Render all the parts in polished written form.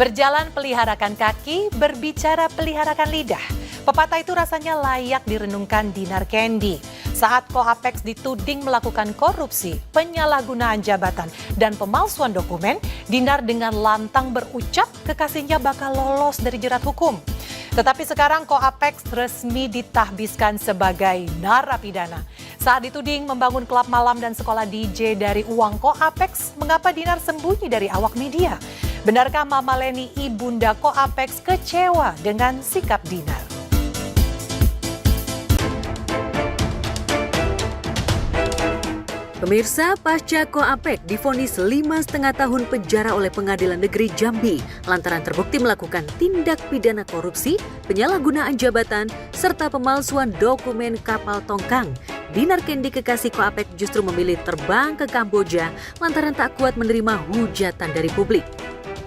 Berjalan peliharakan kaki, berbicara peliharakan lidah. Pepatah itu rasanya layak direnungkan Dinar Kendi. Saat Koapex dituding melakukan korupsi, penyalahgunaan jabatan, dan pemalsuan dokumen, Dinar dengan lantang berucap kekasihnya bakal lolos dari jerat hukum. Tetapi sekarang Koapex resmi ditahbiskan sebagai narapidana. Saat dituding membangun klub malam dan sekolah DJ dari uang Koapex, mengapa Dinar sembunyi dari awak media? Benarkah Mama Leni ibunda Koapex kecewa dengan sikap Dinar? Pemirsa, pasca Koapek divonis 5,5 tahun penjara oleh Pengadilan Negeri Jambi lantaran terbukti melakukan tindak pidana korupsi, penyalahgunaan jabatan, serta pemalsuan dokumen kapal tongkang. Dinar Kendi kekasih Koapek justru memilih terbang ke Kamboja lantaran tak kuat menerima hujatan dari publik.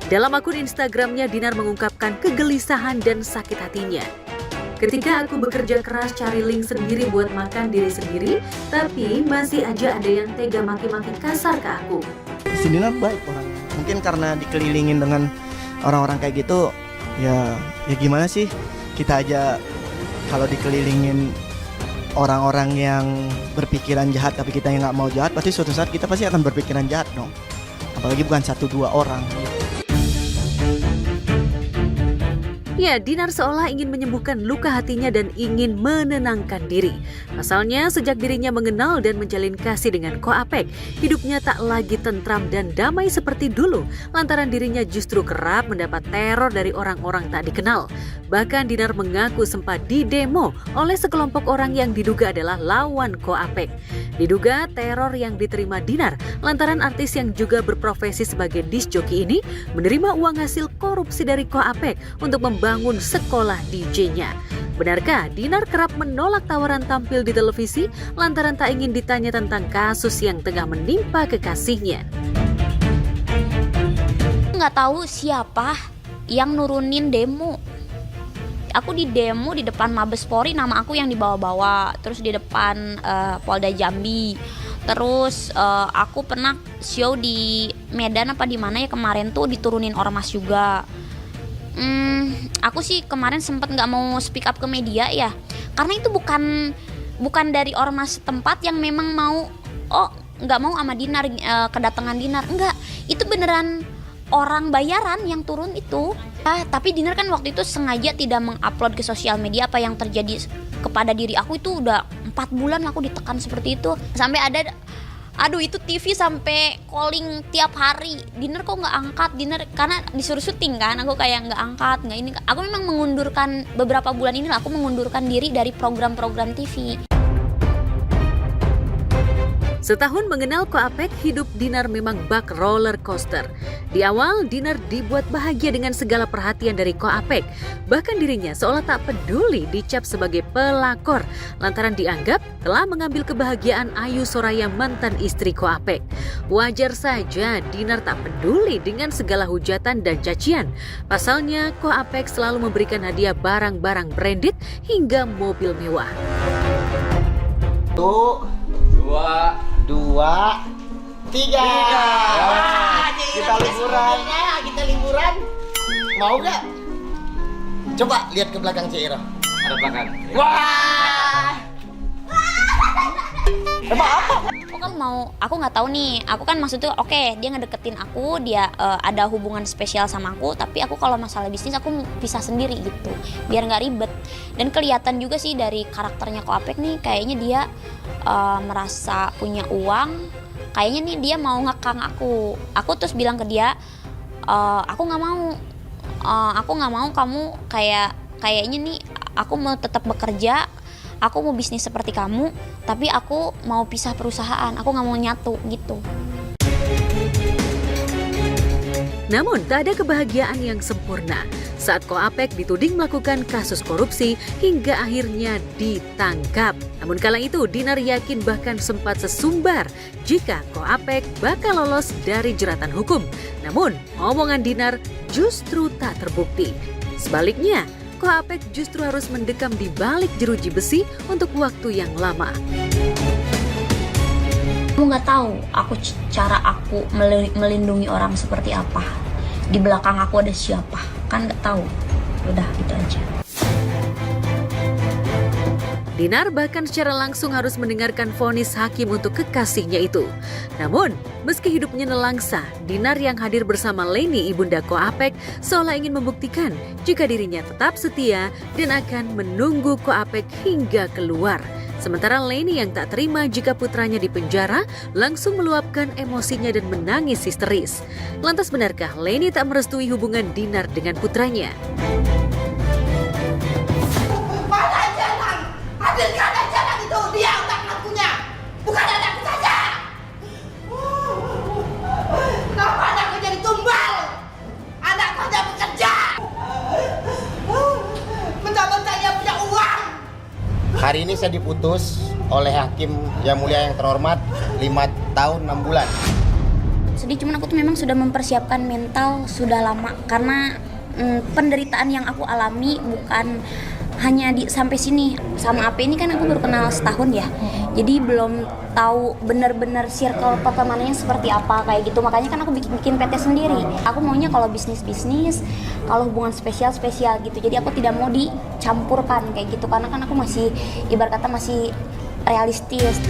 Dalam akun Instagramnya, Dinar mengungkapkan kegelisahan dan sakit hatinya. Ketika aku bekerja keras cari link sendiri buat makan diri sendiri, tapi masih aja ada yang tega maki-maki kasar ke aku. Si Dinar baik orangnya. Mungkin karena dikelilingin dengan orang-orang kayak gitu, ya gimana sih? Kita aja kalau dikelilingin orang-orang yang berpikiran jahat, tapi kita yang nggak mau jahat, pasti suatu saat kita pasti akan berpikiran jahat dong. Apalagi bukan 1-2 orang. Ya, Dinar seolah ingin menyembuhkan luka hatinya dan ingin menenangkan diri. Pasalnya, sejak dirinya mengenal dan menjalin kasih dengan Koapek, hidupnya tak lagi tentram dan damai seperti dulu, lantaran dirinya justru kerap mendapat teror dari orang-orang tak dikenal. Bahkan Dinar mengaku sempat didemo oleh sekelompok orang yang diduga adalah lawan Koapek. Diduga teror yang diterima Dinar lantaran artis yang juga berprofesi sebagai disc joki ini menerima uang hasil korupsi dari Koapek untuk membangun sekolah DJ-nya. Benarkah Dinar kerap menolak tawaran tampil di televisi lantaran tak ingin ditanya tentang kasus yang tengah menimpa kekasihnya? Nggak tahu siapa yang nurunin demo. Aku di demo di depan Mabes Polri, nama aku yang dibawa-bawa. Terus di depan Polda Jambi. Terus aku pernah show di Medan apa di mana ya kemarin tuh diturunin ormas juga. Aku sih kemarin sempat nggak mau speak up ke media ya, karena itu bukan dari ormas setempat yang memang mau nggak mau sama Dinar, kedatangan Dinar, enggak, itu beneran orang bayaran yang turun itu. Tapi Dinar kan waktu itu sengaja tidak mengupload ke sosial media apa yang terjadi kepada diri aku. Itu udah 4 bulan aku ditekan seperti itu, sampai ada itu TV sampai calling tiap hari, Dinar kok nggak angkat, Dinar, karena disuruh syuting kan, aku kayak nggak angkat, nggak ini. Aku memang mengundurkan beberapa bulan ini, aku mengundurkan diri dari program-program TV. Setahun mengenal Koapek, hidup Dinar memang bak roller coaster. Di awal, Dinar dibuat bahagia dengan segala perhatian dari Koapek. Bahkan dirinya seolah tak peduli dicap sebagai pelakor, lantaran dianggap telah mengambil kebahagiaan Ayu Soraya, mantan istri Koapek. Wajar saja Dinar tak peduli dengan segala hujatan dan cacian. Pasalnya, Koapek selalu memberikan hadiah barang-barang branded hingga mobil mewah. 2, 3. Wah, Kita liburan. Mau nggak? Coba lihat ke belakang Ciro. Ada belakang. Wah. Emang apa? Aku nggak tahu nih, aku kan maksudnya oke, dia ngedeketin aku, dia ada hubungan spesial sama aku, tapi aku kalau masalah bisnis aku bisa sendiri gitu, biar nggak ribet. Dan kelihatan juga sih dari karakternya Koapek nih, kayaknya dia merasa punya uang, kayaknya nih dia mau ngekang aku. Aku terus bilang ke dia, aku nggak mau kamu kayaknya nih, aku mau tetap bekerja. Aku mau bisnis seperti kamu, tapi aku mau pisah perusahaan, aku nggak mau nyatu gitu. Namun tak ada kebahagiaan yang sempurna saat Koapek dituding melakukan kasus korupsi hingga akhirnya ditangkap. Namun kala itu Dinar yakin bahkan sempat sesumbar jika Koapek bakal lolos dari jeratan hukum. Namun omongan Dinar justru tak terbukti. Sebaliknya, Koapek justru harus mendekam di balik jeruji besi untuk waktu yang lama. Kamu nggak tahu cara aku melindungi orang seperti apa. di belakang aku ada siapa, kan nggak tahu. Udah gitu aja. Dinar bahkan secara langsung harus mendengarkan vonis hakim untuk kekasihnya itu. Namun, meski hidupnya nelangsa, Dinar yang hadir bersama Leni ibunda Ko Apek seolah ingin membuktikan jika dirinya tetap setia dan akan menunggu Ko Apek hingga keluar. Sementara Leni yang tak terima jika putranya dipenjara langsung meluapkan emosinya dan menangis histeris. Lantas benarkah Leni tak merestui hubungan Dinar dengan putranya? Hadirkan jalan itu, dia otak pelakunya, bukan anakku saja. Kenapa anakku jadi tumbal? Anakku hanya bekerja, mentang-mentangnya punya uang. Hari ini saya diputus oleh hakim yang mulia yang terhormat 5 tahun 6 bulan. Sedih, cuman aku tuh memang sudah mempersiapkan mental sudah lama karena penderitaan yang aku alami bukan hanya sampai sini. Sama AP ini kan aku baru kenal setahun ya, jadi belum tahu benar-benar circle pertemanannya seperti apa kayak gitu. Makanya kan aku bikin PT sendiri. Aku maunya kalau bisnis, kalau hubungan spesial gitu. Jadi aku tidak mau dicampurkan kayak gitu karena kan aku masih ibarat kata masih realistis.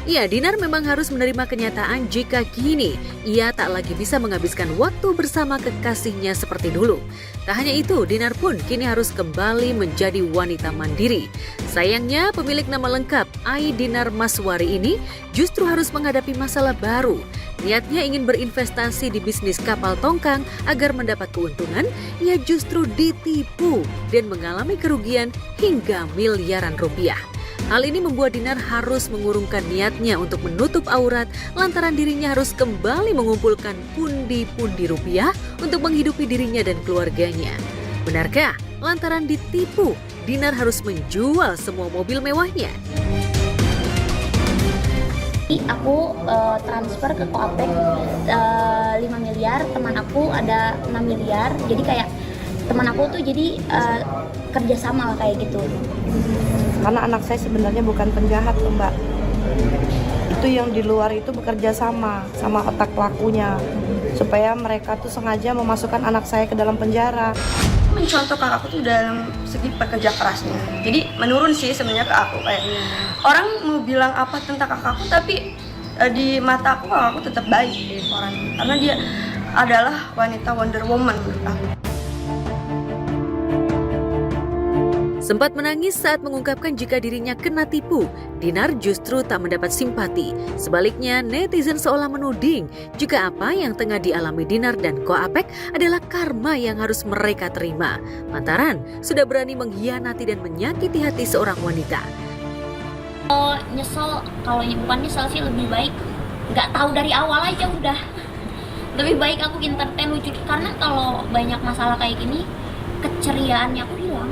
Ya, Dinar memang harus menerima kenyataan jika kini ia tak lagi bisa menghabiskan waktu bersama kekasihnya seperti dulu. Tak hanya itu, Dinar pun kini harus kembali menjadi wanita mandiri. Sayangnya, pemilik nama lengkap Ai Dinar Maswari ini justru harus menghadapi masalah baru. Niatnya ingin berinvestasi di bisnis kapal tongkang agar mendapat keuntungan, ia justru ditipu dan mengalami kerugian hingga miliaran rupiah. Hal ini membuat Dinar harus mengurungkan niatnya untuk menutup aurat lantaran dirinya harus kembali mengumpulkan pundi-pundi rupiah untuk menghidupi dirinya dan keluarganya. Benarkah lantaran ditipu, Dinar harus menjual semua mobil mewahnya? Aku transfer ke Ko Apek 5 miliar, teman aku ada 6 miliar. Jadi kayak teman aku tuh jadi kerjasama lah kayak gitu. Karena anak saya sebenarnya bukan penjahat tuh Mbak. Itu yang di luar itu bekerja sama otak pelakunya. Supaya mereka tuh sengaja memasukkan anak saya ke dalam penjara. Mencontoh kakakku tuh dalam segi pekerja kerasnya. Jadi menurun sih sebenarnya ke aku kayak orang mau bilang apa tentang kakakku tapi di mata aku kakakku tetap baik orang karena dia adalah wanita Wonder Woman menurut aku. Sempat menangis saat mengungkapkan jika dirinya kena tipu, Dinar justru tak mendapat simpati. Sebaliknya, netizen seolah menuding jika apa yang tengah dialami Dinar dan Ko Apek adalah karma yang harus mereka terima. Lantaran sudah berani mengkhianati dan menyakiti hati seorang wanita. Nyesel, kalau bukan nyesel sih lebih baik nggak tahu dari awal aja udah. Lebih baik aku entertain lucu karena kalau banyak masalah kayak gini keceriaannya aku hilang.